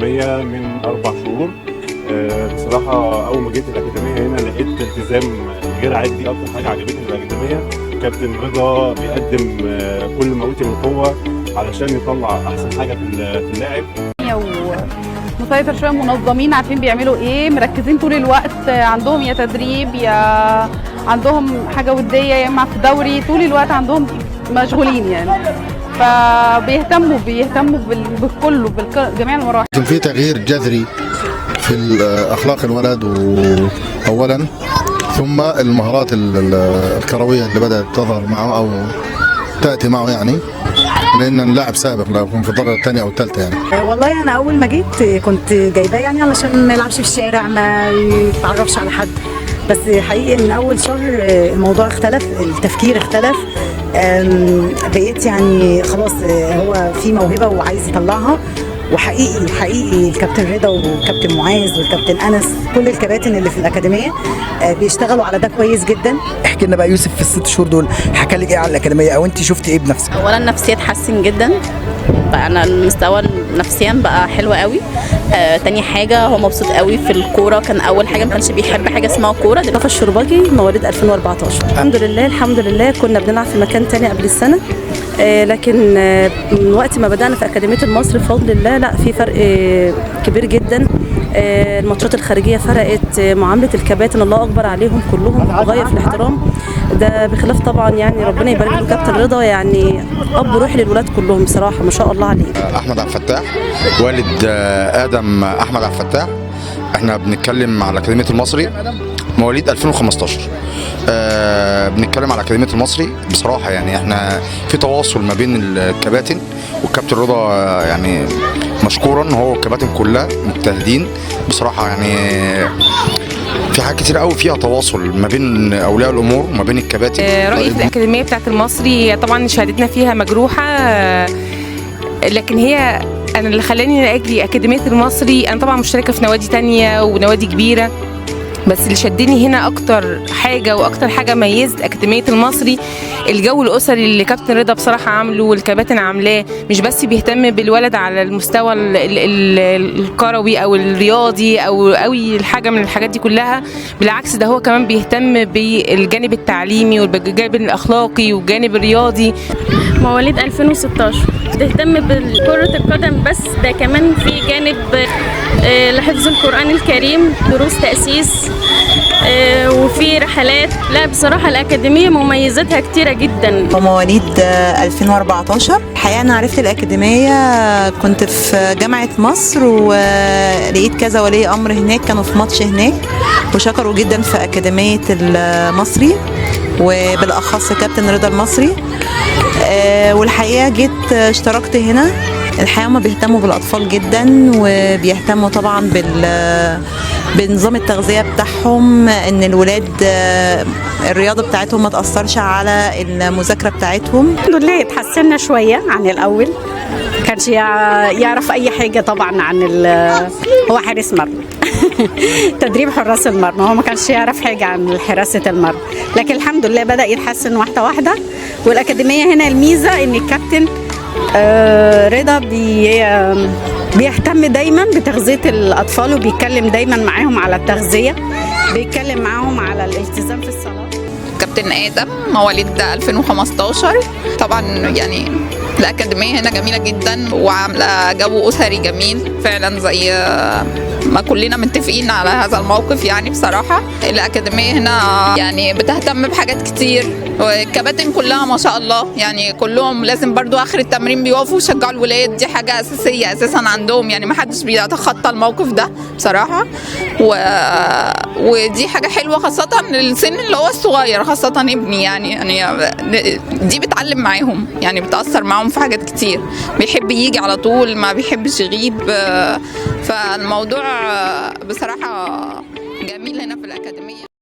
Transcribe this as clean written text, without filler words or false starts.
الأكاديمية من 4 شهور. بصراحة أول ما جيت الأكاديمية هنا لقيت التزام غير عادي. أكتر حاجة عجبتني في الأكاديمية كابتن رضا بيقدم كل ما أوتي من قوة علشان يطلع أحسن حاجة في اللاعب. مسيطر شوية، منظمين، عارفين بيعملوا إيه، مركزين طول الوقت، عندهم يا تدريب يا عندهم حاجة ودية يا إما في دوري، طول الوقت عندهم مشغولين يعني. فبيهتموا بكله بجميع المراحل. في تغيير جذري في اخلاق الولد اولا، ثم المهارات الكرويه اللي بدات تظهر معه او تاتي معه، يعني لان اللاعب سابق لو يكون في الدرجه الثانيه او الثالثه يعني. والله انا اول ما جيت كنت جايباه يعني علشان ما يلعبش في الشارع، ما يتعرفش على حد، بس حقيقي من اول شهر الموضوع اختلف، التفكير اختلف. بقيت يعني خلاص هو في موهبه وعايز يطلعها. وحقيقي الكابتن رضا والكابتن معاذ والكابتن انس، كل الكباتن اللي في الاكاديميه بيشتغلوا على ده كويس جدا. احكي لنا بقى يوسف، في ال6 شهور دول حكى لك ايه على الاكاديميه، او انت شفتي ايه بنفسك؟ اولا نفسيتي اتحسن جدا، بقى انا المستوى نفسيا بقى حلو قوي. تاني حاجه هو مبسوط قوي في الكوره. كان اول حاجه ما كانش بيحب حاجه اسمها كوره. مصطفى الشرباجي مواليد 2014. الحمد لله كنا بنلعب في مكان تاني قبل السنه، لكن من وقت ما بدأنا في أكاديمية المصري بفضل الله لا في فرق كبير جدا. الماتشات الخارجية فرقت، معاملة الكباتن الله أكبر عليهم كلهم غاية في الاحترام. ده بخلاف طبعا يعني ربنا يبارك له كابتن رضا، يعني أب روحي للولاد كلهم بصراحة ما شاء الله عليه. أحمد عبد الفتاح والد آدم أحمد عبد الفتاح. احنا بنتكلم على أكاديمية المصري مواليد 2015. بنتكلم على أكاديمية المصري. بصراحة يعني احنا في تواصل ما بين الكباتن والكابتن رضا، يعني مشكورا هو والكباتن كلها مجتهدين بصراحة. يعني في حاجات كتير قوي فيها تواصل ما بين اولياء الامور وما بين الكباتن. رأيي في الأكاديمية بتاعة المصري طبعا شهادتنا فيها مجروحة، لكن هي انا اللي خلاني اجي أكاديمية المصري، انا طبعا مشتركة في نوادي تانية ونوادي كبيرة، بس اللي شدني هنا اكتر حاجه واكتر حاجه ميزت اكاديميه المصري الجو الاسري اللي كابتن رضا بصراحه عامله والكباتن عاملاه. مش بس بيهتم بالولد على المستوى الكروي او الرياضي او قوي الحاجه من الحاجات دي كلها، بالعكس ده هو كمان بيهتم بالجانب التعليمي والجانب الاخلاقي والجانب الرياضي. مواليد 2016 بتهتم بكرة القدم، بس ده كمان في جانب لحفظ القرآن الكريم، دروس تأسيس، وفي رحلات. لا بصراحة الأكاديمية مميزاتها كتيرة جدا. مواليد 2014. الحقيقة أنا عرفت الأكاديمية كنت في جامعة مصر، ولقيت كذا ولي أمر هناك كانوا في ماتش هناك وشكروا جدا في أكاديمية المصري وبالأخص كابتن رضا المصري. والحقيقة جيت اشتركت هنا. الحقيقة ما بيهتموا بالأطفال جدا، وبيهتموا طبعا بنظام التغذية بتاعهم، ان الولاد الرياضة بتاعتهم ما تأثرش على المذاكرة بتاعتهم. الحمد لله اتحسنا شوية عن الأول، كانش يعرف أي حاجة طبعا عن هو حارس مرمى تدريب حراس المرمى، هو ما كانش يعرف حاجة عن حراسة المرمى، لكن الحمد لله بدأ يتحسن واحدة واحدة. والأكاديمية هنا الميزة ان الكابتن رضا بيهتم دايما بتغذية الأطفال، وبيتكلم دايما معاهم على التغذية، بيتكلم معاهم على الالتزام في الصلاة. كابتن آدم مواليد 2015. طبعا يعني الأكاديمية هنا جميلة جدا وعاملة جو أسري جميل فعلا، زي ما كلنا متفقين على هذا الموقف. يعني بصراحة الأكاديمية هنا يعني بتهتم بحاجات كتير، والكباتن كلها ما شاء الله يعني كلهم لازم برضو آخر التمرين بيقفوا يشجعوا الولاد، دي حاجة أساسية أساسا عندهم، يعني ما حدش بيتخطى الموقف ده بصراحة. ودي حاجة حلوة خاصة للسن اللي هو الصغير، خاصة ابني يعني دي بتعلم معاهم، يعني بتأثر معاهم في حاجات كتير، بيحب يجي على طول ما بيحبش يغيب. فالموضوع بصراحة جميل هنا في الأكاديمية.